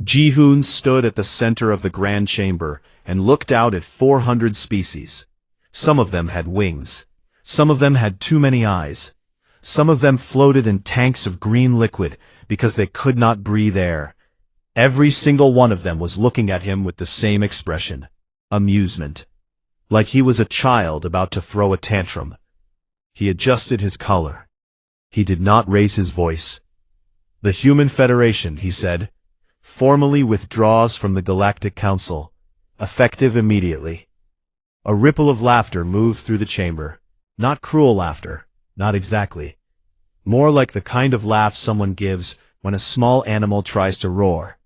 Ji-hoon stood at the center of the grand chamber and looked out at 400 species. Some of them had wings. Some of them had too many eyes. Some of them floated in tanks of green liquid because they could not breathe air. Every single one of them was looking at him with the same expression. Amusement. Like he was a child about to throw a tantrum. He adjusted his color. He did not raise his voice. "The Human Federation," he said, "formally withdraws from the Galactic Council, effective immediately." A ripple of laughter moved through the chamber. Not cruel laughter, not exactly. More like the kind of laugh someone gives when a small animal tries to roar.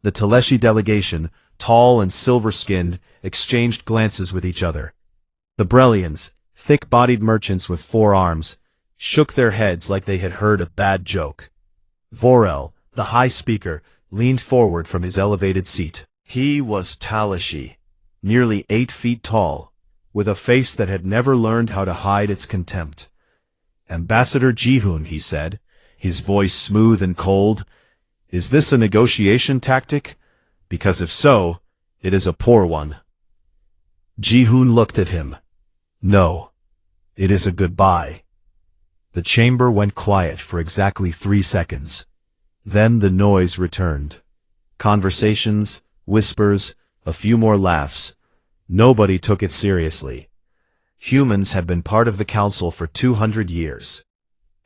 The Teleshi delegation, tall and silver-skinned, exchanged glances with each other. The Brellians, thick-bodied merchants with 4 arms, shook their heads like they had heard a bad joke. Vorel, the High Speaker, leaned forward from his elevated seat. He was Talashi, nearly 8 feet tall, with a face that had never learned how to hide its contempt. "Ambassador Ji-hoon," he said, his voice smooth and cold, "is this a negotiation tactic? Because if so, it is a poor one." Ji-hoon looked at him. "No, it is a goodbye." The chamber went quiet for exactly 3 seconds. Then the noise returned. Conversations, whispers, a few more laughs. Nobody took it seriously. Humans had been part of the council for 200 years.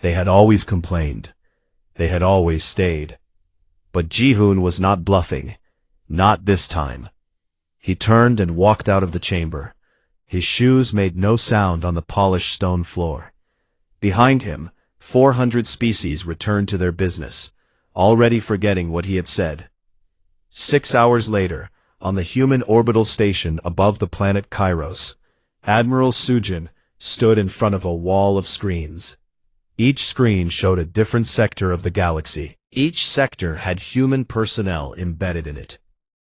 They had always complained. They had always stayed. But Ji-hoon was not bluffing. Not this time. He turned and walked out of the chamber. His shoes made no sound on the polished stone floor. Behind him, 400 species returned to their business, already forgetting what he had said. 6 hours later, on the human orbital station above the planet Kairos, Admiral Sujin stood in front of a wall of screens. Each screen showed a different sector of the galaxy. Each sector had human personnel embedded in it.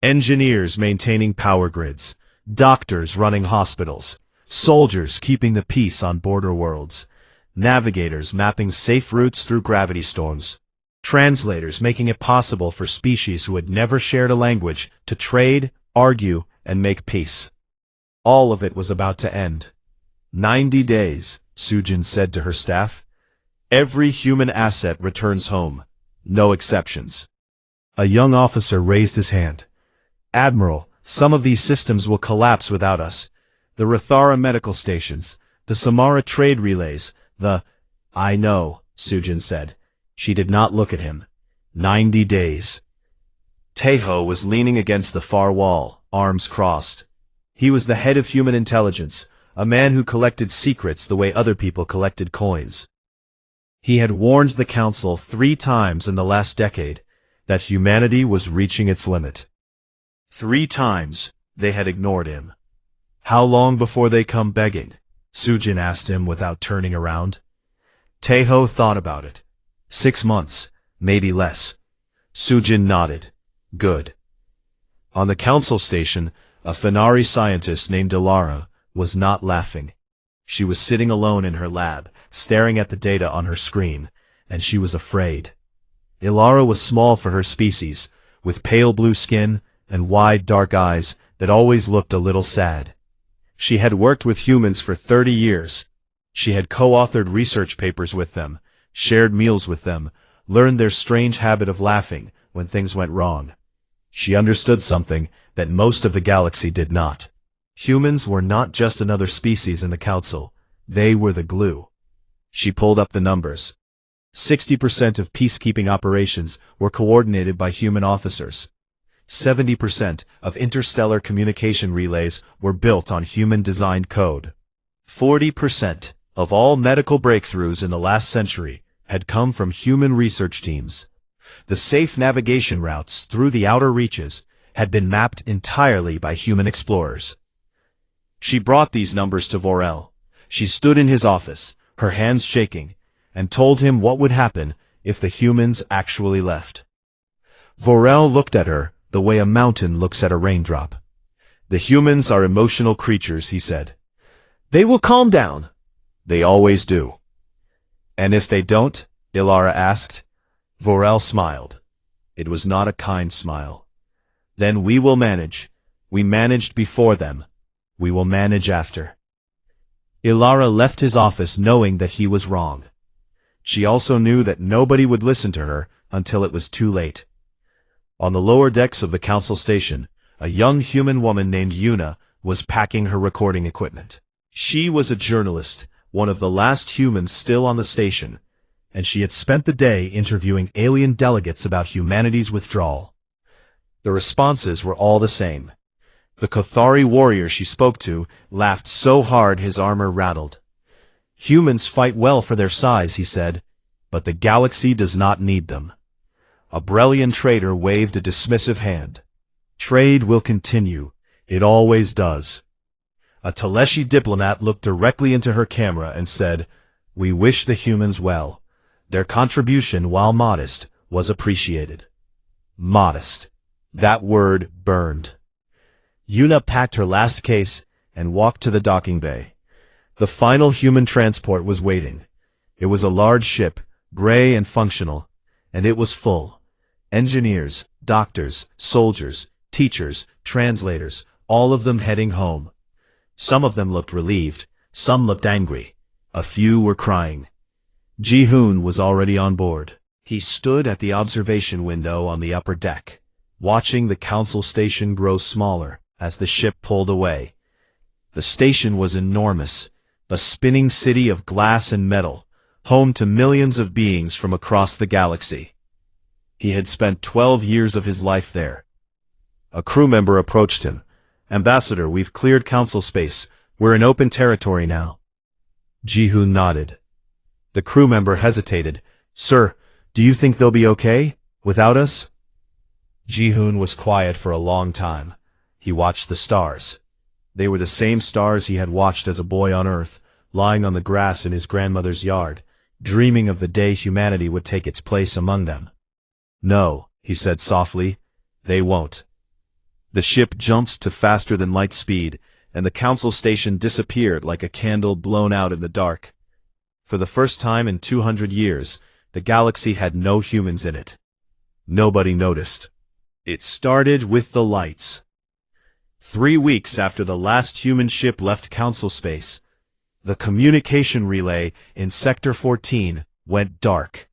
Engineers maintaining power grids, doctors running hospitals, soldiers keeping the peace on border worlds, navigators mapping safe routes through gravity storms, translators making it possible for species who had never shared a language to trade, argue, and make peace. All of it was about to end. 90 days, Sujin said to her staff. Every human asset returns home. No exceptions. A young officer raised his hand. "Admiral, some of these systems will collapse without us. The Rathara medical stations, the Samara trade relays, "I know," Sujin said. She did not look at him. 90 days. Taeho was leaning against the far wall, arms crossed. He was the head of human intelligence, a man who collected secrets the way other people collected coins. He had warned the council 3 times in the last decade that humanity was reaching its limit. 3 times they had ignored him. "How long before they come begging?" Sujin asked him without turning around. Taeho thought about it. 6 months, maybe less. Sujin nodded. Good. On the council station, a Fenari scientist named Ilara was not laughing. She was sitting alone in her lab, staring at the data on her screen, and she was afraid. Ilara was small for her species, with pale blue skin and wide dark eyes that always looked a little sad. She had worked with humans for 30 years. She had co-authored research papers with them, shared meals with them, learned their strange habit of laughing when things went wrong. She understood something that most of the galaxy did not. Humans were not just another species in the council. They were the glue. She pulled up the numbers. 60% of peacekeeping operations were coordinated by human officers. 70% of interstellar communication relays were built on human-designed code. 40% of all medical breakthroughs in the last century had come from human research teams. The safe navigation routes through the outer reaches had been mapped entirely by human explorers. She brought these numbers to Vorel. She stood in his office, her hands shaking, and told him what would happen if the humans actually left. Vorel looked at her the way a mountain looks at a raindrop. "The humans are emotional creatures," he said. "They will calm down. They always do." "And if they don't?" Ilara asked. Vorel smiled. It was not a kind smile. Then we will manage. We managed before them. We will manage after. Ilara left his office knowing that he was wrong. She also knew that nobody would listen to her until it was too late. On the lower decks of the council station, a young human woman named Yuna was packing her recording equipment. She was a journalist, one of the last humans still on the station, and she had spent the day interviewing alien delegates about humanity's withdrawal. The responses were all the same. The Kothari warrior she spoke to laughed so hard his armor rattled. Humans fight well for their size, he said, but the galaxy does not need them. A Brellian trader waved a dismissive hand. Trade will continue. It always does. A Teleshi diplomat looked directly into her camera and said, "We wish the humans well. Their contribution, while modest, was appreciated." Modest. That word burned. Yuna packed her last case and walked to the docking bay. The final human transport was waiting. It was a large ship, gray and functional, and it was full. Engineers, doctors, soldiers, teachers, translators, all of them heading home. Some of them looked relieved, some looked angry. A few were crying. Ji-hoon was already on board. He stood at the observation window on the upper deck, watching the council station grow smaller as the ship pulled away. The station was enormous, a spinning city of glass and metal, home to millions of beings from across the galaxy. He had spent 12 years of his life there. A crew member approached him. "Ambassador, we've cleared council space. We're in open territory now." Ji-hoon nodded. The crew member hesitated. "Sir, do you think they'll be okay without us?" Ji-hoon was quiet for a long time. He watched the stars. They were the same stars he had watched as a boy on Earth, lying on the grass in his grandmother's yard, dreaming of the day humanity would take its place among them. "No," he said softly, "they won't." The ship jumped to faster than light speed, and the council station disappeared like a candle blown out in the dark. For the first time in 200 years, the galaxy had no humans in it. Nobody noticed. It started with the lights. 3 weeks after the last human ship left council space, the communication relay in Sector 14 went dark.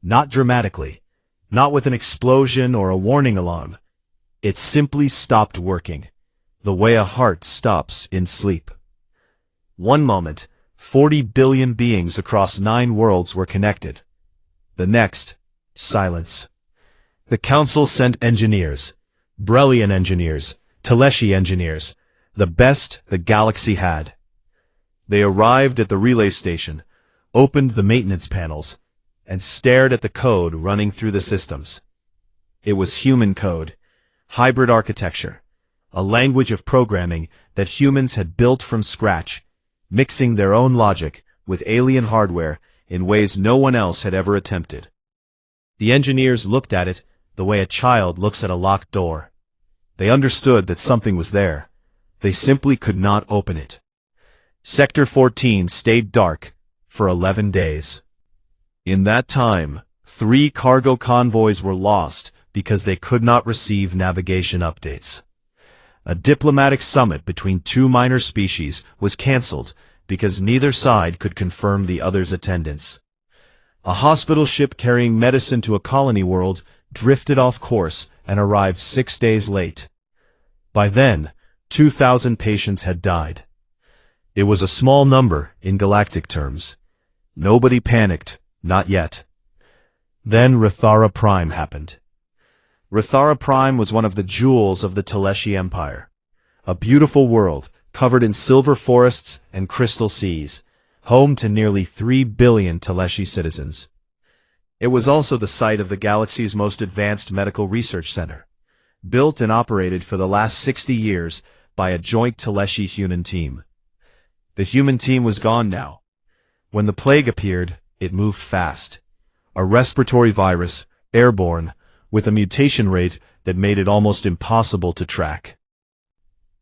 Not dramatically, not with an explosion or a warning alarm. It simply stopped working, the way a heart stops in sleep. One moment, 40 billion beings across 9 worlds were connected. The next, silence. The council sent engineers, Brellian engineers, Teleshi engineers, the best the galaxy had. They arrived at the relay station, opened the maintenance panels, and stared at the code running through the systems. It was human code, hybrid architecture, a language of programming that humans had built from scratch, mixing their own logic with alien hardware in ways no one else had ever attempted. The engineers looked at it the way a child looks at a locked door. They understood that something was there. They simply could not open it. Sector 14 stayed dark for 11 days. In that time, 3 cargo convoys were lost because they could not receive navigation updates. A diplomatic summit between 2 minor species was cancelled because neither side could confirm the other's attendance. A hospital ship carrying medicine to a colony world drifted off course and arrived 6 days late. By then, 2,000 patients had died. It was a small number in galactic terms. Nobody panicked, not yet. Then Rathara Prime happened. Rathara Prime was one of the jewels of the Teleshi Empire. A beautiful world, covered in silver forests and crystal seas, home to nearly 3 billion Teleshi citizens. It was also the site of the galaxy's most advanced medical research center, built and operated for the last 60 years by a joint Teleshi-human team. The human team was gone now. When the plague appeared, it moved fast. A respiratory virus, airborne, with a mutation rate that made it almost impossible to track.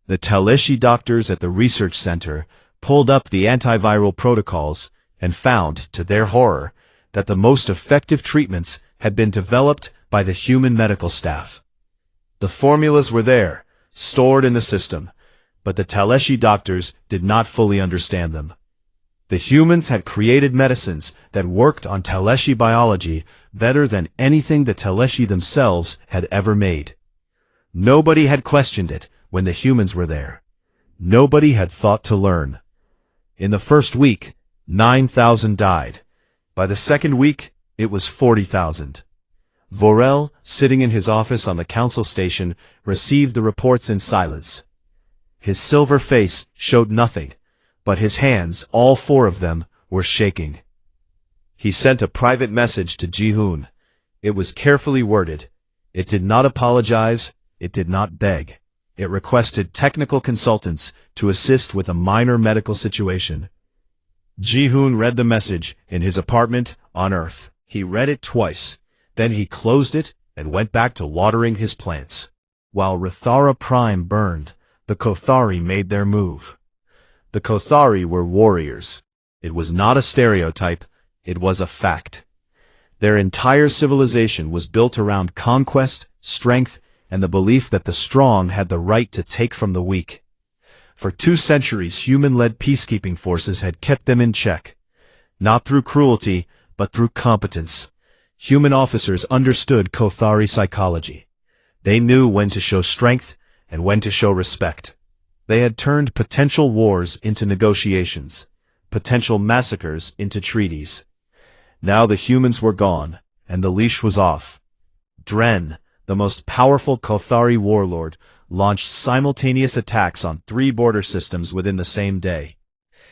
The Teleshi doctors at the research center pulled up the antiviral protocols and found, to their horror, that the most effective treatments had been developed by the human medical staff. The formulas were there, stored in the system, but the Taleshi doctors did not fully understand them. The humans had created medicines that worked on Taleshi biology better than anything the Taleshi themselves had ever made. Nobody had questioned it when the humans were there. Nobody had thought to learn. In the first week, 9,000 died. By the second week, it was 40,000. Vorel, sitting in his office on the council station, received the reports in silence. His silver face showed nothing, but his hands, all four of them, were shaking. He sent a private message to Ji-hoon. It was carefully worded. It did not apologize. It did not beg. It requested technical consultants to assist with a minor medical situation. Ji-hoon read the message in his apartment on Earth. He read it twice. Then he closed it and went back to watering his plants. While Rithara Prime burned, the Kothari made their move. The Kothari were warriors. It was not a stereotype. It was a fact. Their entire civilization was built around conquest, strength, and the belief that the strong had the right to take from the weak. For 2 centuries, human-led peacekeeping forces had kept them in check. Not through cruelty, but through competence. Human officers understood Kothari psychology. They knew when to show strength and when to show respect. They had turned potential wars into negotiations, potential massacres into treaties. Now the humans were gone, and the leash was off. Dren, the most powerful Kothari warlord, launched simultaneous attacks on 3 border systems within the same day.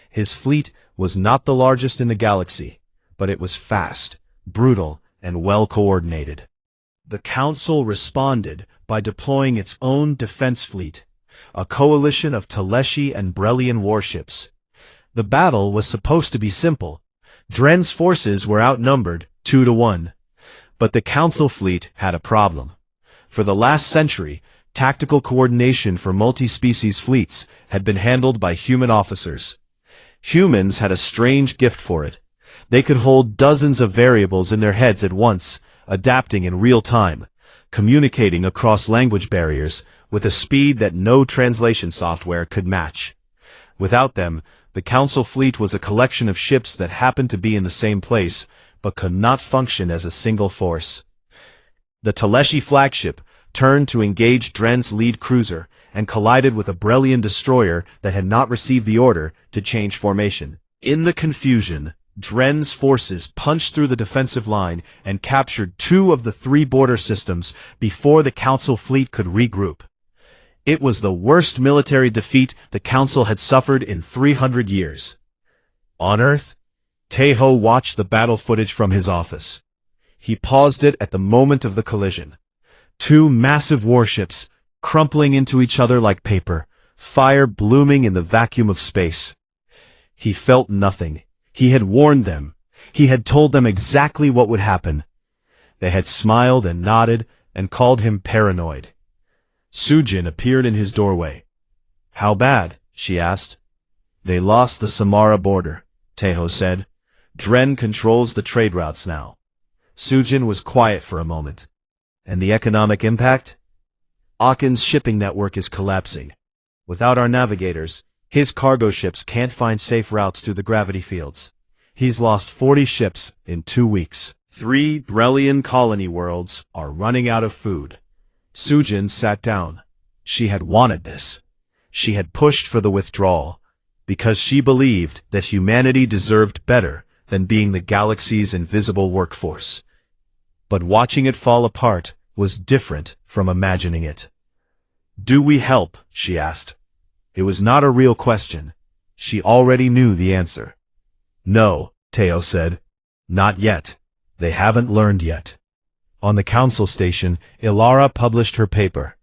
His fleet was not the largest in the galaxy, but it was fast, brutal, and well-coordinated. The Council responded by deploying its own defense fleet, a coalition of Taleshi and Brellian warships. The battle was supposed to be simple. Dren's forces were outnumbered 2-1. But the Council fleet had a problem. For the last century, tactical coordination for multi-species fleets had been handled by human officers. Humans had a strange gift for it. They could hold dozens of variables in their heads at once, adapting in real time, communicating across language barriers with a speed that no translation software could match. Without them, the Council fleet was a collection of ships that happened to be in the same place, but could not function as a single force. The Taleshi flagship turned to engage Dren's lead cruiser and collided with a Brellian destroyer that had not received the order to change formation. In the confusion, Dren's forces punched through the defensive line and captured 2 of the 3 border systems before the Council fleet could regroup. It was the worst military defeat the Council had suffered in 300 years. On Earth, Taeho watched the battle footage from his office. He paused it at the moment of the collision. 2 massive warships, crumpling into each other like paper, fire blooming in the vacuum of space. He felt nothing. He had warned them. He had told them exactly what would happen. They had smiled and nodded and called him paranoid. Sujin appeared in his doorway. "How bad?" she asked. "They lost the Samara border," Taeho said. "Dren controls the trade routes now." Sujin was quiet for a moment. "And the economic impact?" "Akin's shipping network is collapsing. Without our navigators, his cargo ships can't find safe routes through the gravity fields. He's lost 40 ships in 2 weeks. 3 Brellian colony worlds are running out of food." Sujin sat down. She had wanted this. She had pushed for the withdrawal, because she believed that humanity deserved better than being the galaxy's invisible workforce. But watching it fall apart was different from imagining it. "Do we help?" she asked. It was not a real question. She already knew the answer. "No," Taeho said. "Not yet. They haven't learned yet." On the Council station, Ilara published her paper.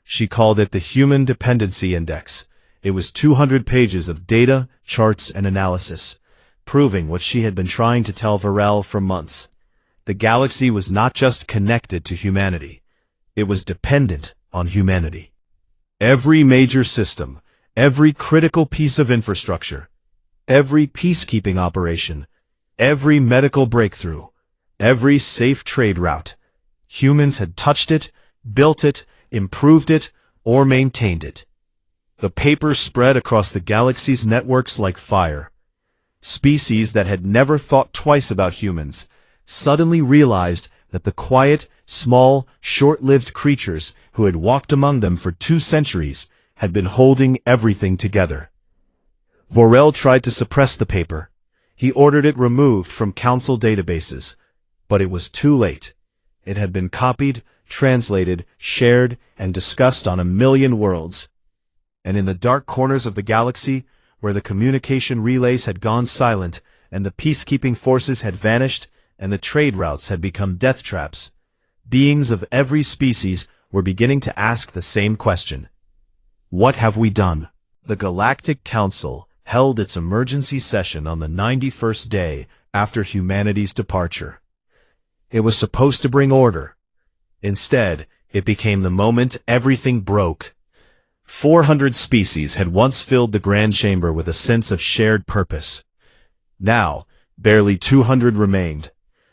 She called it the Human Dependency Index. It was 200 pages of data, charts, and analysis, proving what she had been trying to tell Vorel for months. The galaxy was not just connected to humanity. It was dependent on humanity. Every major system, every critical piece of infrastructure, every peacekeeping operation, every medical breakthrough, every safe trade route, Humans had touched it, built it, improved it, or maintained it. The paper spread across the galaxy's networks like fire. Species that had never thought twice about humans suddenly realized that the quiet, small, short-lived creatures who had walked among them for 2 centuries had been holding everything together. Vorel tried to suppress the paper. He ordered it removed from council databases, but it was too late. It had been copied, translated, shared, and discussed on 1,000,000 worlds. And in the dark corners of the galaxy, where the communication relays had gone silent, and the peacekeeping forces had vanished, and the trade routes had become death traps, beings of every species were beginning to ask the same question. What have we done? The Galactic Council held its emergency session on the 91st day after humanity's departure. It was supposed to bring order. Instead, it became the moment everything broke. 400 species had once filled the Grand Chamber with a sense of shared purpose. Now, barely 200 remained.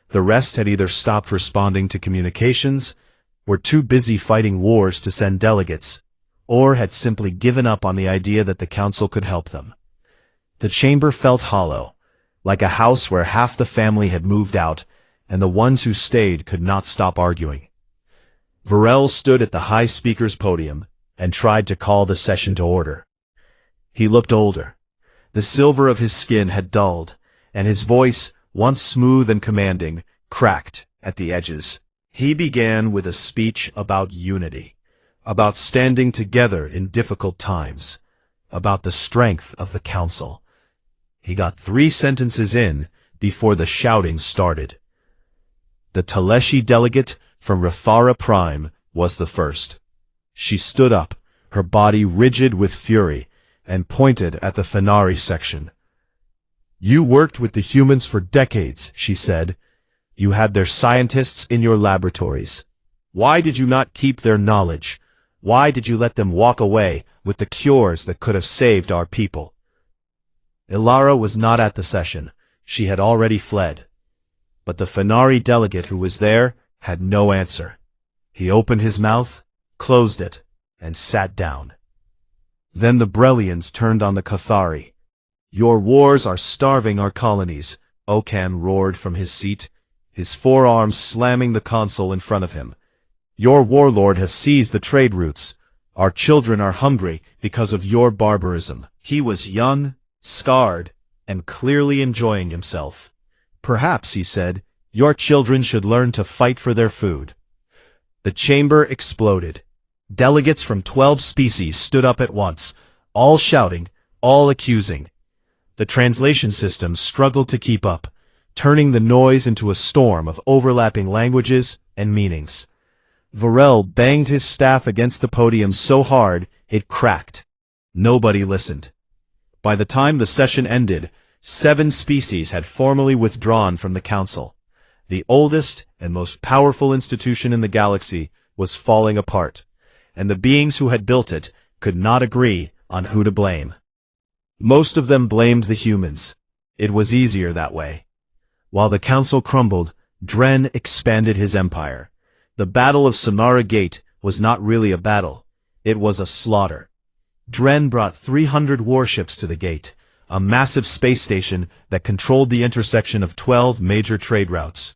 The rest had either stopped responding to communications, were too busy fighting wars to send delegates, or had simply given up on the idea that the council could help them. The chamber felt hollow, like a house where half the family had moved out, and the ones who stayed could not stop arguing. Vorel stood at the high speaker's podium and tried to call the session to order. He looked older. The silver of his skin had dulled, and his voice, once smooth and commanding, cracked at the edges. He began with a speech about unity, about standing together in difficult times, about the strength of the council. He got 3 sentences in before the shouting started. The Teleshi delegate from Rafara Prime was the first. She stood up, her body rigid with fury, and pointed at the Fenari section. You worked with the humans for decades, she said. You had their scientists in your laboratories. Why did you not keep their knowledge? Why did you let them walk away with the cures that could have saved our people? Ilara was not at the session. She had already fled. But the Fenari delegate who was there had no answer. He opened his mouth, closed it, and sat down. Then the Brellians turned on the Cathari. Your wars are starving our colonies, Okan roared from his seat, his forearms slamming the console in front of him. Your warlord has seized the trade routes. Our children are hungry because of your barbarism. He was young, scarred, and clearly enjoying himself. Perhaps, he said, your children should learn to fight for their food. The chamber exploded. Delegates from 12 species stood up at once, all shouting, all accusing. The translation system struggled to keep up, turning the noise into a storm of overlapping languages and meanings. Vorel banged his staff against the podium so hard it cracked. Nobody listened. By the time the session ended, 7 species had formally withdrawn from the council. The oldest and most powerful institution in the galaxy was falling apart, and the beings who had built it could not agree on who to blame. Most of them blamed the humans. It was easier that way. While the council crumbled, Dren expanded his empire. The Battle of Samara Gate was not really a battle. It was a slaughter. Dren brought 300 warships to the gate, a massive space station that controlled the intersection of 12 major trade routes.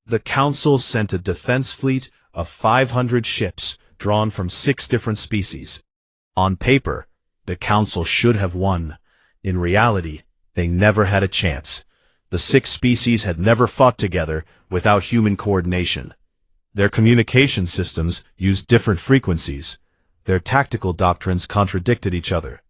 The council sent a defense fleet of 500 ships drawn from 6 different species. On paper, the council should have won. In reality, they never had a chance. The 6 species had never fought together without human coordination. Their communication systems used different frequencies. Their tactical doctrines contradicted each other.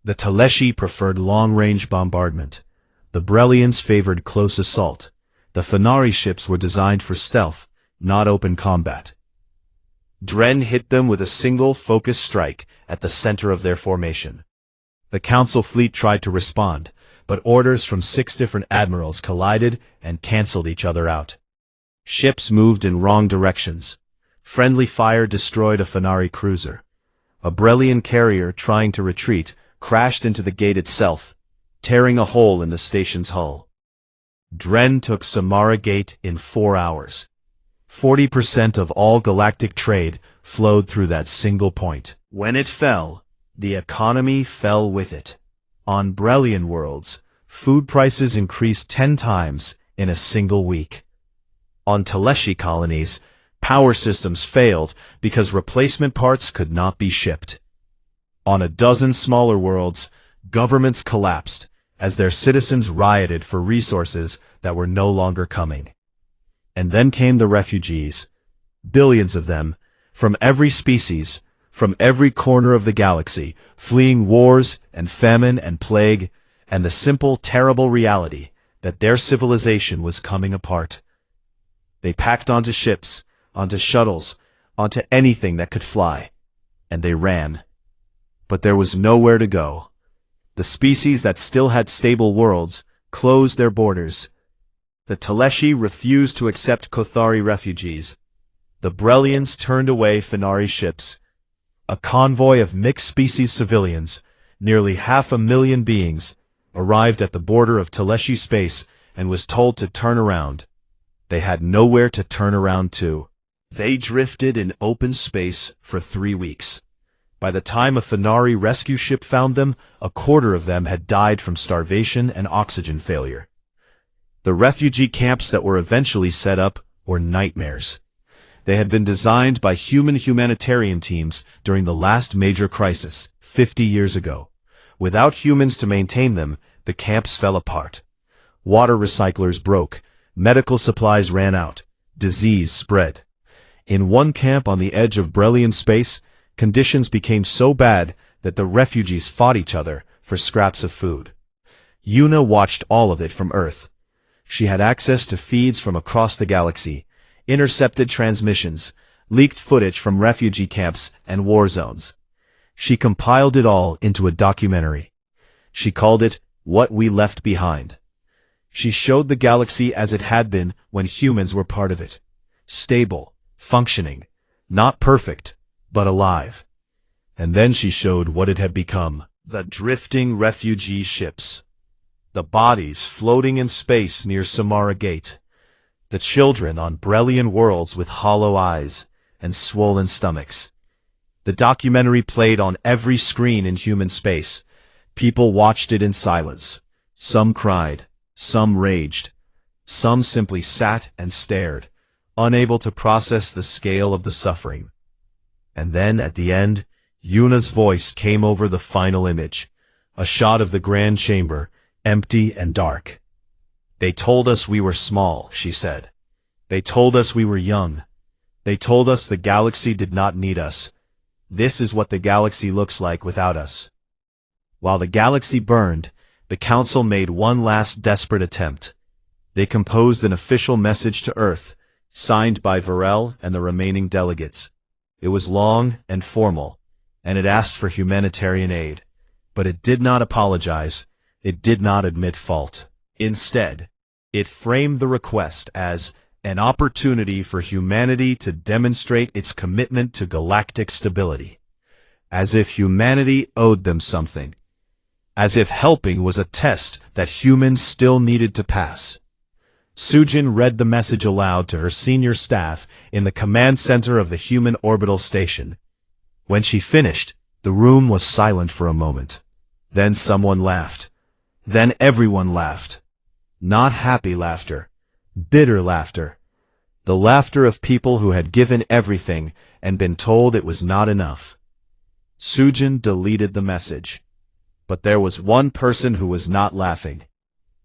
The Teleshi preferred long-range bombardment. The Brellians favored close assault. The Fenari ships were designed for stealth, not open combat. Dren hit them with a single focused strike at the center of their formation. The council fleet tried to respond, but orders from 6 different admirals collided and canceled each other out. Ships moved in wrong directions. Friendly fire destroyed a Fenari cruiser. A Brellian carrier trying to retreat crashed into the gate itself, tearing a hole in the station's hull. Dren took Samara Gate in 4 hours. 40% of all galactic trade flowed through that single point. When it fell, the economy fell with it. On Brellian worlds, food prices increased 10 times in a single week. On Teleshi colonies, power systems failed because replacement parts could not be shipped. On a dozen smaller worlds, governments collapsed as their citizens rioted for resources that were no longer coming. And then came the refugees, billions of them, from every species, from every corner of the galaxy, fleeing wars and famine and plague, and the simple, terrible reality that their civilization was coming apart. They packed onto ships, onto shuttles, onto anything that could fly, and they ran. But there was nowhere to go. The species that still had stable worlds closed their borders. The Teleshi refused to accept Kothari refugees. The Brellians turned away Fenari ships. A convoy of mixed-species civilians, nearly 500,000 beings, arrived at the border of Teleshi space and was told to turn around. They had nowhere to turn around to. They drifted in open space for 3 weeks. By the time a Fenari rescue ship found them, a quarter of them had died from starvation and oxygen failure. The refugee camps that were eventually set up were nightmares. They had been designed by human humanitarian teams during the last major crisis, 50 years ago. Without humans to maintain them, the camps fell apart. Water recyclers broke, medical supplies ran out, disease spread. In one camp on the edge of Brellian space, conditions became so bad that the refugees fought each other for scraps of food. Yuna watched all of it from Earth. She had access to feeds from across the galaxy, intercepted transmissions, leaked footage from refugee camps and war zones. She compiled it all into a documentary. She called it What We Left Behind. She showed the galaxy as it had been when humans were part of it. Stable, functioning, not perfect, but alive. And then she showed what it had become. The drifting refugee ships. The bodies floating in space near Samara Gate. The children on Brellian worlds with hollow eyes and swollen stomachs. The documentary played on every screen in human space. People watched it in silence. Some cried, some raged. Some simply sat and stared, unable to process the scale of the suffering. And then, at the end, Yuna's voice came over the final image. A shot of the grand chamber, empty and dark. They told us we were small, she said. They told us we were young. They told us the galaxy did not need us. This is what the galaxy looks like without us. While the galaxy burned, the Council made one last desperate attempt. They composed an official message to Earth, signed by Varel and the remaining delegates. It was long and formal, and it asked for humanitarian aid. But it did not apologize. It did not admit fault. Instead, it framed the request as an opportunity for humanity to demonstrate its commitment to galactic stability. As if humanity owed them something. As if helping was a test that humans still needed to pass. Sujin read the message aloud to her senior staff in the command center of the human orbital station. When she finished, the room was silent for a moment. Then someone laughed. Then everyone laughed. Not happy laughter. Bitter laughter. The laughter of people who had given everything and been told it was not enough. Sujin deleted the message. But there was one person who was not laughing.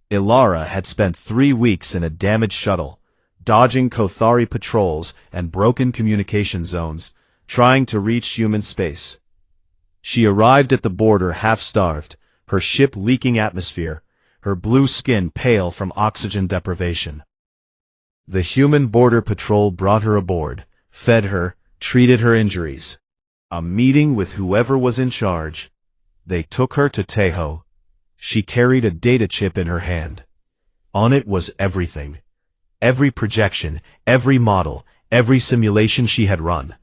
Ilara had spent 3 weeks in a damaged shuttle, dodging Kothari patrols and broken communication zones, trying to reach human space. She arrived at the border half-starved, her ship leaking atmosphere, her blue skin pale from oxygen deprivation. The human border patrol brought her aboard, fed her, treated her injuries. A meeting with whoever was in charge. They took her to Tejo. She carried a data chip in her hand. On it was everything. Every projection, every model, every simulation she had run.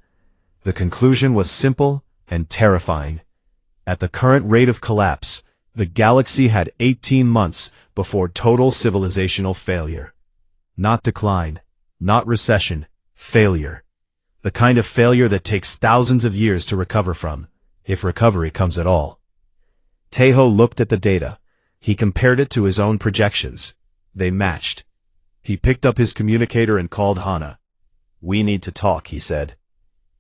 The conclusion was simple and terrifying. At the current rate of collapse, the galaxy had 18 months before total civilizational failure. Not decline, not recession, Failure. The kind of failure that takes thousands of years to recover from, if recovery comes at all. Taeho looked at the data. He compared it to his own projections. They matched. He picked up his communicator and called Hana. "We need to talk," he said.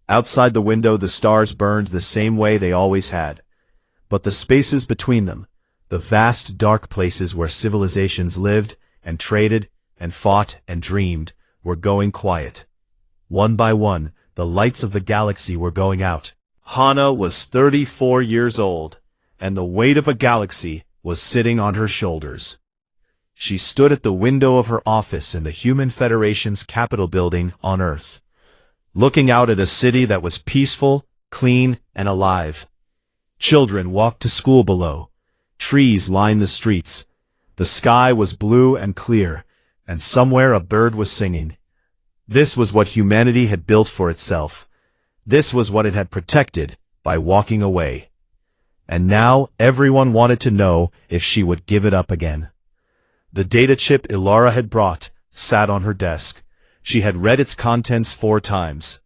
Outside the window the stars burned the same way they always had. But the spaces between them, the vast dark places where civilizations lived and traded and fought and dreamed, were going quiet. One by one, the lights of the galaxy were going out. Hana was 34 years old, and the weight of a galaxy was sitting on her shoulders. She stood at the window of her office in the Human Federation's Capitol building on Earth, looking out at a city that was peaceful, clean, and alive. Children walked to school below. Trees lined the streets. The sky was blue and clear, and somewhere a bird was singing. This was what humanity had built for itself. This was what it had protected by walking away. And now everyone wanted to know if she would give it up again. The data chip Ilara had brought sat on her desk. She had read its contents 4 times.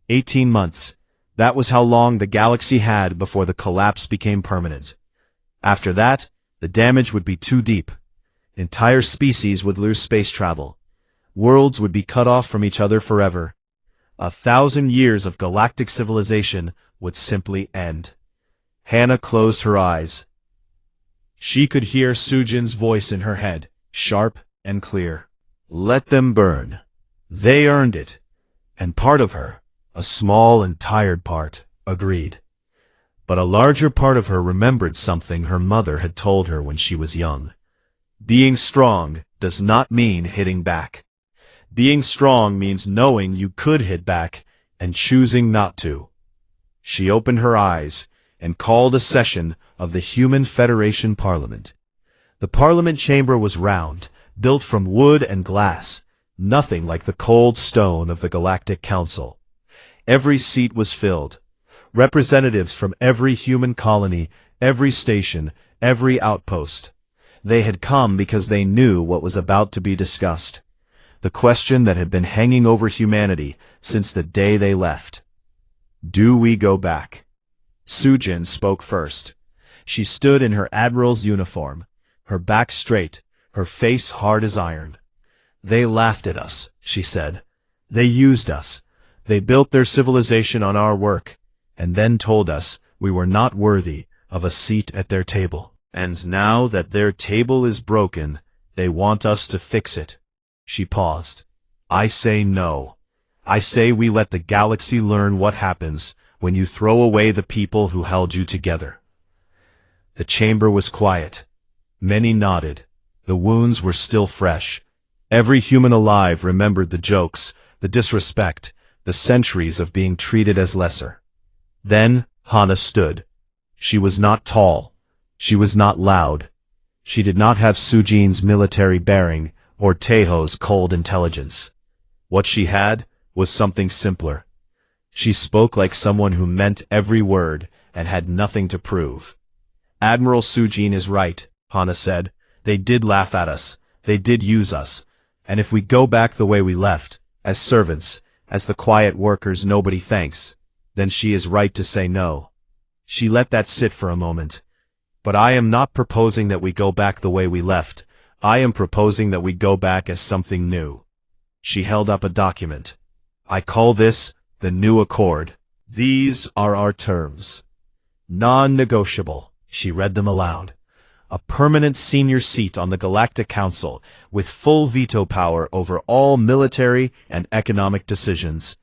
18 months. That was how long the galaxy had before the collapse became permanent. After that, the damage would be too deep. Entire species would lose space travel. Worlds would be cut off from each other forever. 1,000 years of galactic civilization would simply end. Hana closed her eyes. She could hear Sujin's voice in her head, sharp and clear. Let them burn. They earned it. And part of her, a small and tired part, agreed. But a larger part of her remembered something her mother had told her when she was young. Being strong does not mean hitting back. Being strong means knowing you could hit back and choosing not to. She opened her eyes and called a session of the Human Federation Parliament. The Parliament chamber was round, built from wood and glass, nothing like the cold stone of the Galactic Council. Every seat was filled. Representatives from every human colony, every station, every outpost. They had come because they knew what was about to be discussed. The question that had been hanging over humanity since the day they left. Do we go back? Sujin spoke first. She stood in her admiral's uniform, her back straight, her face hard as iron. They laughed at us, she said. They used us. They built their civilization on our work, and then told us we were not worthy of a seat at their table. And now that their table is broken, they want us to fix it. She paused. I say no. I say we let the galaxy learn what happens when you throw away the people who held you together. The chamber was quiet. Many nodded. The wounds were still fresh. Every human alive remembered the jokes, the disrespect, the centuries of being treated as lesser. Then Hana stood. She was not tall. She was not loud. She did not have Sujin's military bearing or Taeho's cold intelligence. What she had was something simpler. She spoke like someone who meant every word and had nothing to prove. Admiral Sujin is right, Hana said. They did laugh at us. They did use us. And if we go back the way we left, as servants, as the quiet workers nobody thanks, then she is right to say no. She let that sit for a moment. But I am not proposing that we go back the way we left. I am proposing that we go back as something new. She held up a document. I call this the New Accord. These are our terms. Non-negotiable. She read them aloud. A permanent senior seat on the Galactic Council with full veto power over all military and economic decisions.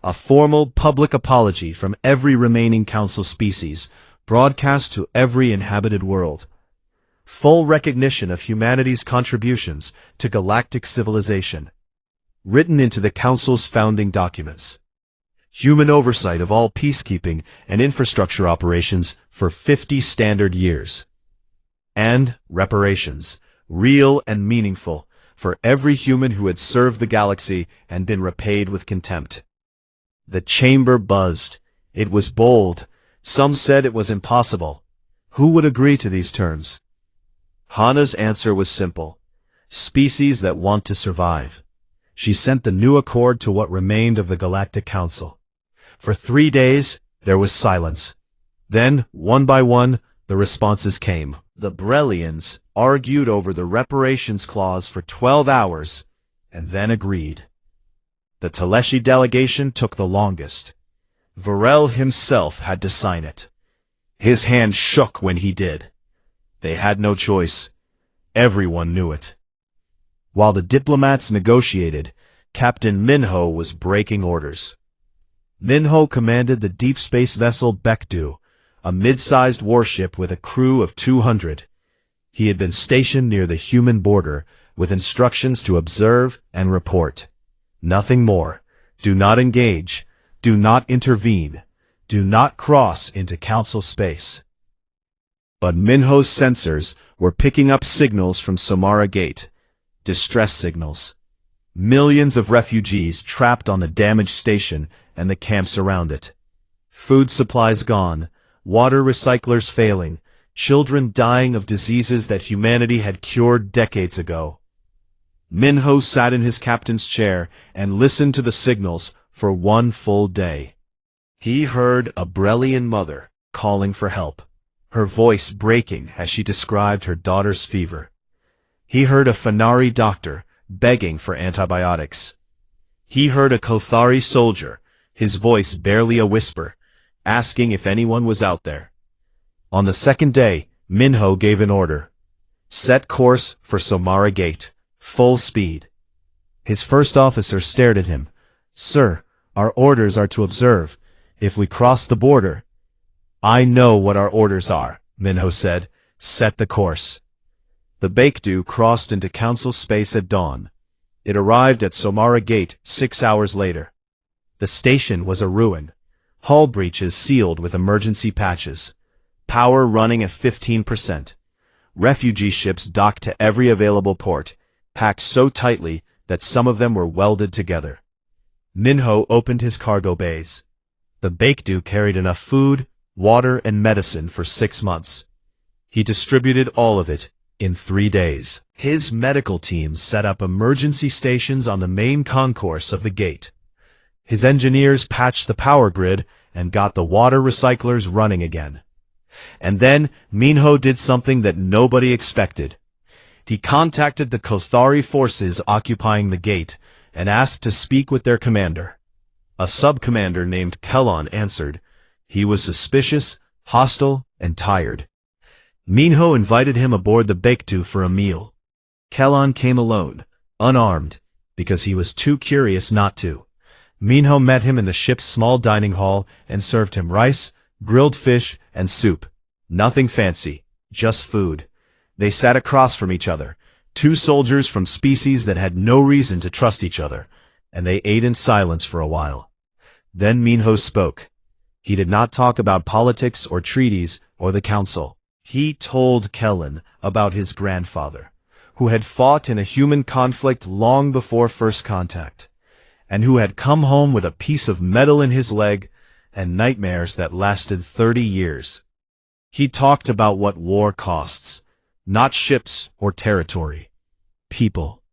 A formal public apology from every remaining Council species, broadcast to every inhabited world. Full recognition of humanity's contributions to galactic civilization. Written into the Council's founding documents. Human oversight of all peacekeeping and infrastructure operations for 50 standard years. And reparations, real and meaningful, for every human who had served the galaxy and been repaid with contempt. The chamber buzzed. It was bold. Some said it was impossible. Who would agree to these terms? Hana's answer was simple. Species that want to survive. she sent the new accord to what remained of the Galactic Council. For 3 days, there was silence. Then, one by one, the responses came. The Brellians argued over the reparations clause for 12 hours, and then agreed. The Teleshi delegation took the longest. Varel himself had to sign it. His hand shook when he did. They had no choice. Everyone knew it. While the diplomats negotiated, Captain Minho was breaking orders. Minho commanded the deep space vessel Baekdu, a mid-sized warship with a crew of 200. He had been stationed near the human border with instructions to observe and report. Nothing more. Do not engage. Do not intervene. Do not cross into Council space. But Minho's sensors were picking up signals from Samara Gate. Distress signals. Millions of refugees trapped on the damaged station and the camps around it. Food supplies gone, water recyclers failing, children dying of diseases that humanity had cured decades ago. Minho sat in his captain's chair and listened to the signals for 1 full day. He heard a Brellian mother calling for help, her voice breaking as she described her daughter's fever. He heard a Fenari doctor begging for antibiotics. He heard a Kothari soldier, his voice barely a whisper, asking if anyone was out there. On the 2nd day, Minho gave an order. Set course for Samara Gate, full speed. His first officer stared at him. Sir, our orders are to observe. If we cross the border... I know what our orders are, Minho said. Set the course. The Baekdu crossed into Council space at dawn. It arrived at Samara Gate 6 hours later. The station was a ruin. Hull breaches sealed with emergency patches. Power running at 15%. Refugee ships docked to every available port, packed so tightly that some of them were welded together. Minho opened his cargo bays. The Baekdu carried enough food, water, and medicine for 6 months. He distributed all of it in 3 days. His medical team set up emergency stations on the main concourse of the gate. His engineers patched the power grid and got the water recyclers running again. And then Minho did something that nobody expected. He contacted the Kothari forces occupying the gate and asked to speak with their commander. A sub-commander named Kellon answered. He was suspicious, hostile, and tired. Minho invited him aboard the Baekdu for a meal. Kellon came alone, unarmed, because he was too curious not to. Minho met him in the ship's small dining hall and served him rice, grilled fish, and soup. Nothing fancy, just food. They sat across from each other, 2 soldiers from species that had no reason to trust each other, and they ate in silence for a while. Then Minho spoke. He did not talk about politics or treaties or the council. He told Kellon about his grandfather, who had fought in a human conflict long before first contact, and who had come home with a piece of metal in his leg and nightmares that lasted 30 years. He talked about what war costs, not ships or territory, people.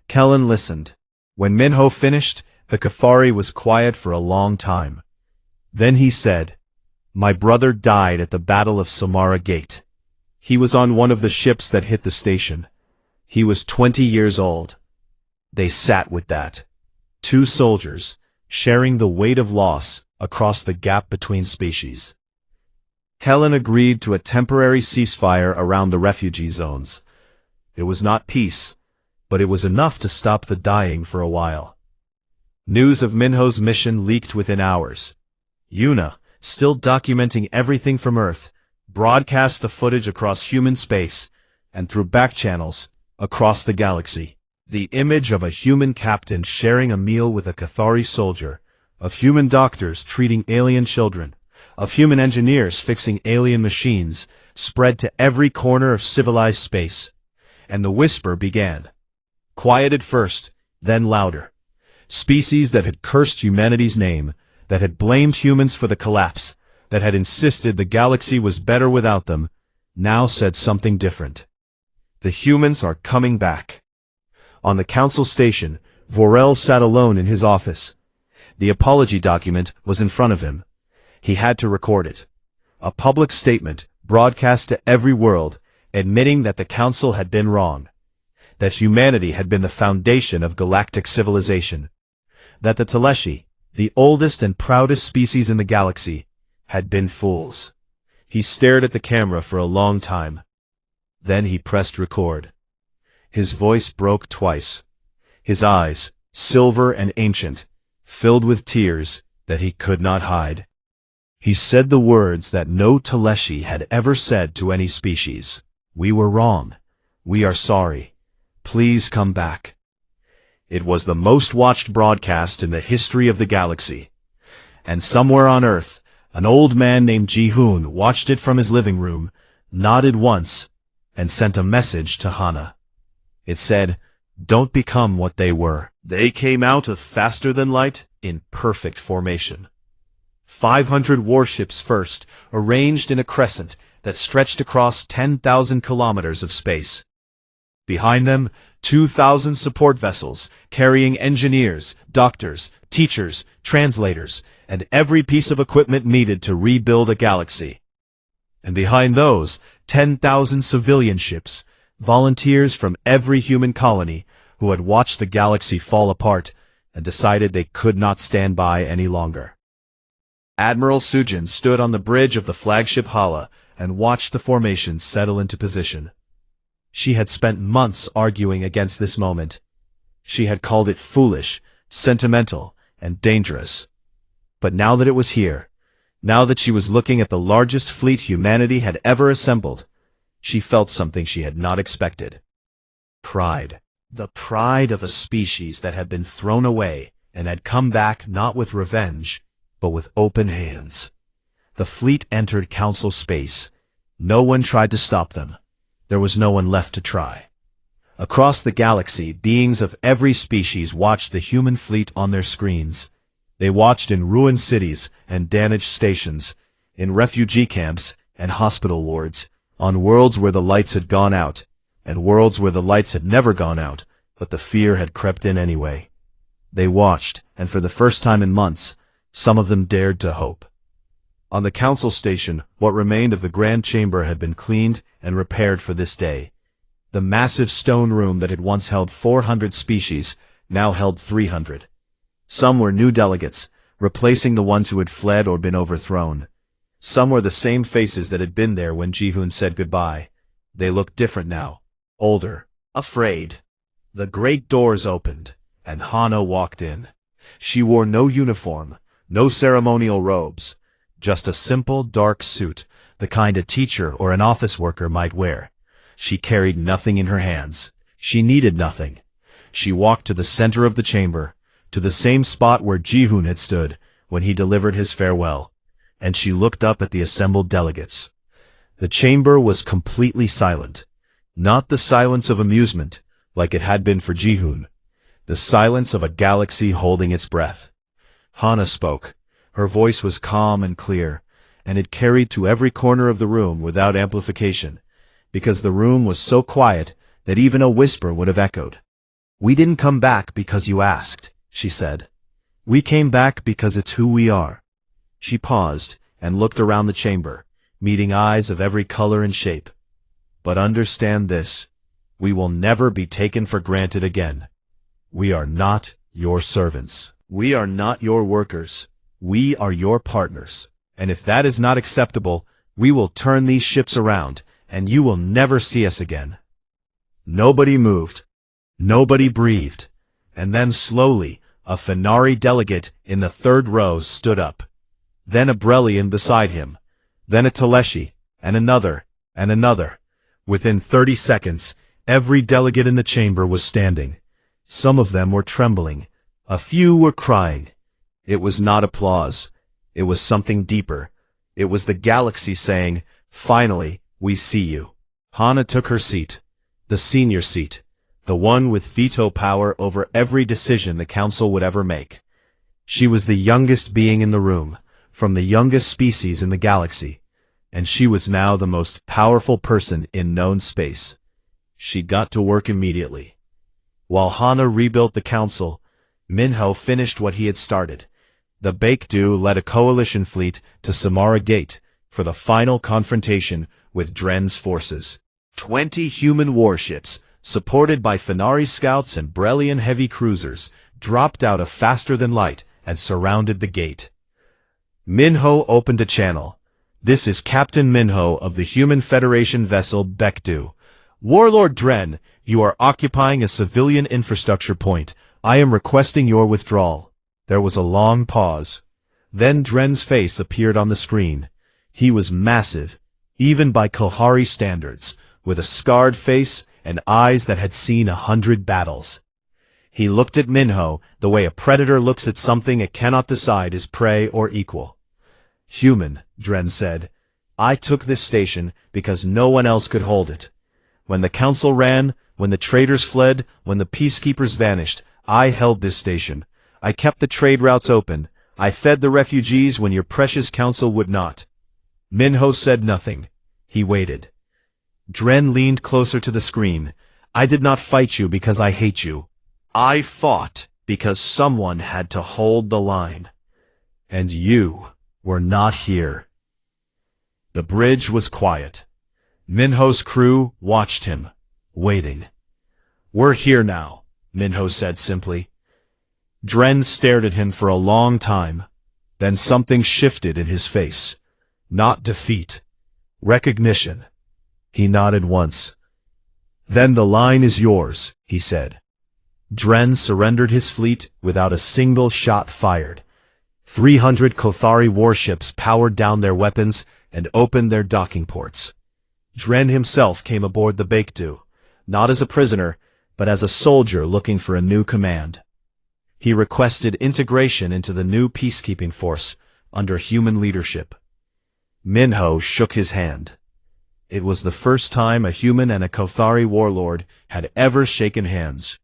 Kellon listened. When Minho finished, the Kothari was quiet for a long time. Then he said, "My brother died at the Battle of Samara Gate. He was on one of the ships that hit the station. He was 20 years old." They sat with that. 2 soldiers, sharing the weight of loss across the gap between species. Kellon agreed to a temporary ceasefire around the refugee zones. It was not peace, but it was enough to stop the dying for a while. News of Minho's mission leaked within hours. Yuna, still documenting everything from Earth, broadcast the footage across human space and through back channels across the galaxy. The image of a human captain sharing a meal with a Kothari soldier, of human doctors treating alien children, of human engineers fixing alien machines, spread to every corner of civilized space. And the whisper began. Quiet at first, then louder. Species that had cursed humanity's name, that had blamed humans for the collapse, that had insisted the galaxy was better without them, now said something different. The humans are coming back. On the council station, Vorel sat alone in his office. The apology document was in front of him. He had to record it. A public statement, broadcast to every world, admitting that the Council had been wrong. That humanity had been the foundation of galactic civilization. That the Teleshi, the oldest and proudest species in the galaxy, had been fools. He stared at the camera for a long time. Then he pressed record. His voice broke twice. His eyes, silver and ancient, filled with tears that he could not hide. He said the words that no Teleshi had ever said to any species. "We were wrong. We are sorry. Please come back." It was the most watched broadcast in the history of the galaxy. And somewhere on Earth, an old man named Ji-hoon watched it from his living room, nodded once, and sent a message to Hana. It said, "Don't become what they were." They came out of faster than light in perfect formation. 500 warships first, arranged in a crescent that stretched across 10,000 kilometers of space. Behind them, 2,000 support vessels, carrying engineers, doctors, teachers, translators, and every piece of equipment needed to rebuild a galaxy. And behind those, 10,000 civilian ships, volunteers from every human colony who had watched the galaxy fall apart and decided they could not stand by any longer. Admiral Sujin stood on the bridge of the flagship Hala and watched the formation settle into position. She had spent months arguing against this moment. She had called it foolish, sentimental, and dangerous. But now that it was here, now that she was looking at the largest fleet humanity had ever assembled, she felt something she had not expected. Pride. The pride of a species that had been thrown away and had come back not with revenge, but with open hands. The fleet entered Council space. No one tried to stop them. There was no one left to try. Across the galaxy, beings of every species watched the human fleet on their screens. They watched in ruined cities and damaged stations, in refugee camps and hospital wards, on worlds where the lights had gone out, and worlds where the lights had never gone out, but the fear had crept in anyway. They watched, and for the first time in months, some of them dared to hope. On the Council station, what remained of the Grand Chamber had been cleaned and repaired for this day. The massive stone room that had once held 400 species now held 300. Some were new delegates, replacing the ones who had fled or been overthrown. Some were the same faces that had been there when Ji-hoon said goodbye. They looked different now, older, afraid. The great doors opened, and Hana walked in. She wore no uniform, no ceremonial robes, just a simple dark suit, the kind a teacher or an office worker might wear. She carried nothing in her hands. She needed nothing. She walked to the center of the chamber, to the same spot where Ji-hoon had stood when he delivered his farewell, and she looked up at the assembled delegates. The chamber was completely silent, not the silence of amusement, like it had been for Ji-hoon, the silence of a galaxy holding its breath. Hana spoke. Her voice was calm and clear, and it carried to every corner of the room without amplification, because the room was so quiet that even a whisper would have echoed. "We didn't come back because you asked," she said. "We came back because it's who we are." She paused and looked around the chamber, meeting eyes of every color and shape. "But understand this, we will never be taken for granted again. We are not your servants. We are not your workers. We are your partners. And if that is not acceptable, we will turn these ships around, and you will never see us again." Nobody moved. Nobody breathed. And then slowly, a Fenari delegate in the third row stood up. Then a Brellian beside him. Then a Teleshi, and another, and another. Within 30 seconds, every delegate in the chamber was standing. Some of them were trembling. A few were crying. It was not applause. It was something deeper. It was the galaxy saying, "Finally, we see you." Hana took her seat, the senior seat, the one with veto power over every decision the Council would ever make. She was the youngest being in the room, from the youngest species in the galaxy, and she was now the most powerful person in known space. She got to work immediately. While Hana rebuilt the council, Minho finished what he had started. The Baekdu led a coalition fleet to Samara Gate for the final confrontation with Dren's forces. 20 human warships, supported by Fenari scouts and Brellian heavy cruisers, dropped out of faster-than-light and surrounded the gate. Minho opened a channel. "This is Captain Minho of the Human Federation vessel Baekdu. Warlord Dren, you are occupying a civilian infrastructure point. I am requesting your withdrawal." There was a long pause. Then Dren's face appeared on the screen. He was massive, even by Kohari standards, with a scarred face and eyes that had seen 100 battles. He looked at Minho the way a predator looks at something it cannot decide is prey or equal. "Human," Dren said. "I took this station because no one else could hold it. When the council ran, when the traders fled, when the peacekeepers vanished, I held this station. I kept the trade routes open. I fed the refugees when your precious council would not." Minho said nothing. He waited. Dren leaned closer to the screen. "I did not fight you because I hate you. I fought because someone had to hold the line. And you were not here." The bridge was quiet. Minho's crew watched him, waiting. "We're here now," Minho said simply. Dren stared at him for a long time. Then something shifted in his face. Not defeat. Recognition. He nodded once. "Then the line is yours," he said. Dren surrendered his fleet without a single shot fired. 300 Kothari warships powered down their weapons and opened their docking ports. Dren himself came aboard the Baekdu, not as a prisoner, but as a soldier looking for a new command. He requested integration into the new peacekeeping force under human leadership. Minho shook his hand. It was the first time a human and a Kothari warlord had ever shaken hands.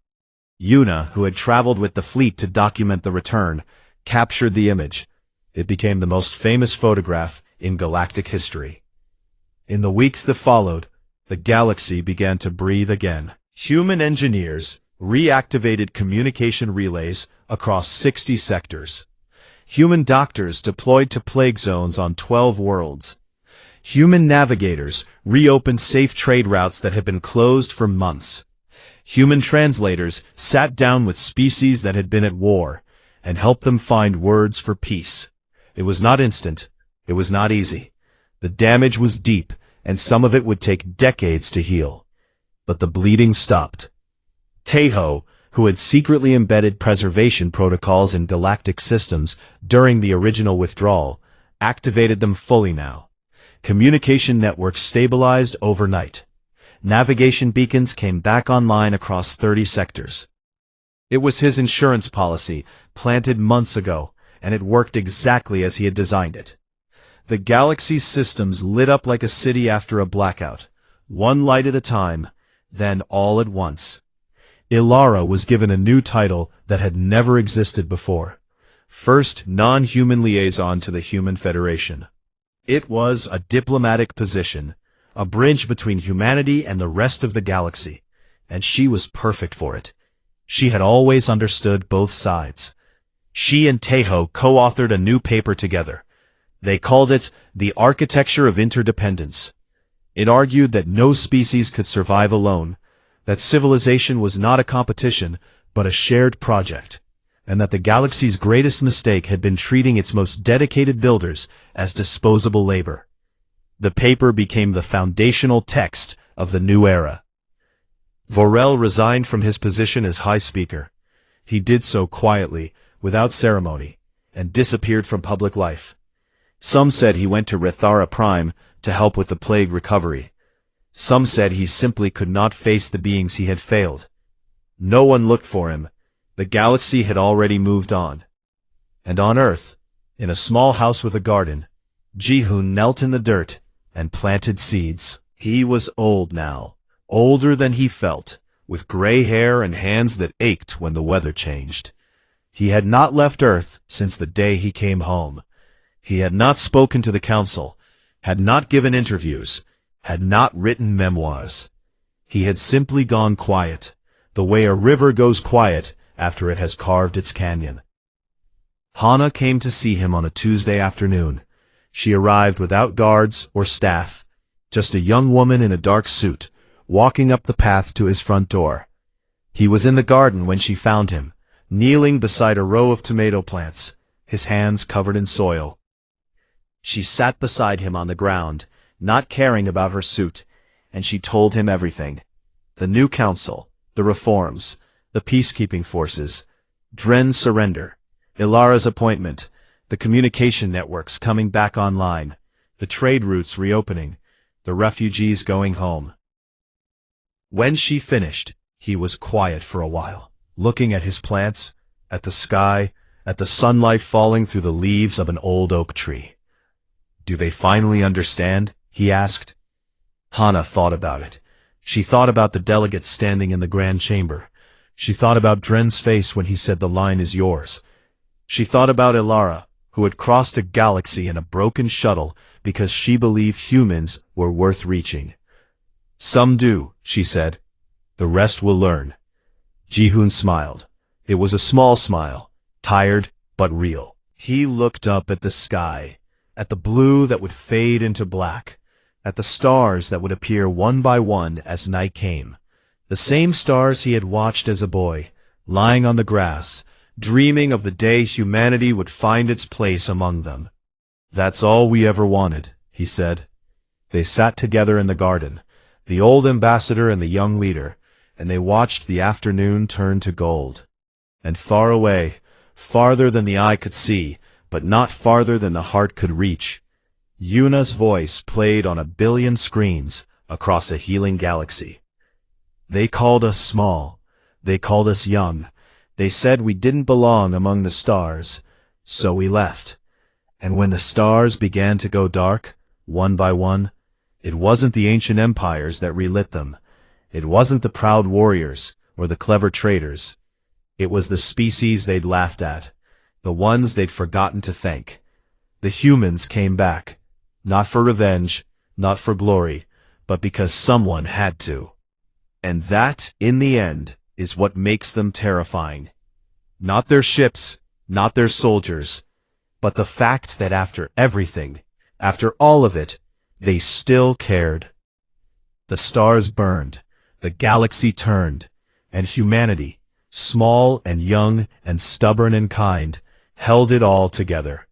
Yuna, who had traveled with the fleet to document the return, captured the image. It became the most famous photograph in galactic history. In the weeks that followed, the galaxy began to breathe again. Human engineers reactivated communication relays across 60 sectors. Human doctors deployed to plague zones on 12 worlds. Human navigators reopened safe trade routes that had been closed for months. Human translators sat down with species that had been at war and helped them find words for peace. It was not instant. It was not easy. The damage was deep, and some of it would take decades to heal. But the bleeding stopped. Teho, who had secretly embedded preservation protocols in galactic systems during the original withdrawal, activated them fully now. Communication networks stabilized overnight. Navigation beacons came back online across 30 sectors. It was his insurance policy, planted months ago, and it worked exactly as he had designed it. The galaxy's systems lit up like a city after a blackout, one light at a time, then all at once. Ilara was given a new title that had never existed before. First non-human liaison to the Human Federation. It was a diplomatic position, a bridge between humanity and the rest of the galaxy, and she was perfect for it. She had always understood both sides. She and Teho co-authored a new paper together. They called it The Architecture of Interdependence. It argued that no species could survive alone, that civilization was not a competition, but a shared project, and that the galaxy's greatest mistake had been treating its most dedicated builders as disposable labor. The paper became the foundational text of the new era. Vorel resigned from his position as High Speaker. He did so quietly, without ceremony, and disappeared from public life. Some said he went to Rethara Prime to help with the plague recovery. Some said he simply could not face the beings he had failed. No one looked for him. The galaxy had already moved on. And on Earth, in a small house with a garden, Jihun knelt in the dirt and planted seeds. He was old now, older than he felt, with gray hair and hands that ached when the weather changed. He had not left Earth since the day he came home. He had not spoken to the council, had not given interviews, had not written memoirs. He had simply gone quiet, the way a river goes quiet after it has carved its canyon. Hannah came to see him on a Tuesday afternoon. She arrived without guards or staff, just a young woman in a dark suit, walking up the path to his front door. He was in the garden when she found him, kneeling beside a row of tomato plants, his hands covered in soil. She sat beside him on the ground, not caring about her suit, and she told him everything. The new council, the reforms, the peacekeeping forces, Dren's surrender, Ilara's appointment, the communication networks coming back online, the trade routes reopening, the refugees going home. When she finished, he was quiet for a while, looking at his plants, at the sky, at the sunlight falling through the leaves of an old oak tree. "Do they finally understand?" he asked. Hannah thought about it. She thought about the delegates standing in the grand chamber. She thought about Dren's face when he said the line is yours. She thought about Ilara, who had crossed a galaxy in a broken shuttle because she believed humans were worth reaching. "Some do," she said. "The rest will learn." Ji-hoon smiled. It was a small smile, tired but real. He looked up at the sky, at the blue that would fade into black, at the stars that would appear one by one as night came. The same stars he had watched as a boy, lying on the grass, dreaming of the day humanity would find its place among them. "That's all we ever wanted," he said. They sat together in the garden, the old ambassador and the young leader, and they watched the afternoon turn to gold. And far away, farther than the eye could see, but not farther than the heart could reach, Yuna's voice played on 1,000,000,000 screens across a healing galaxy. "They called us small. They called us young. They said we didn't belong among the stars, so we left. And when the stars began to go dark, one by one, it wasn't the ancient empires that relit them. It wasn't the proud warriors or the clever traders. It was the species they'd laughed at, the ones they'd forgotten to thank. The humans came back, not for revenge, not for glory, but because someone had to. And that, in the end, is what makes them terrifying. Not their ships, not their soldiers, but the fact that after everything, after all of it, they still cared. The stars burned, the galaxy turned, and humanity, small and young and stubborn and kind, held it all together.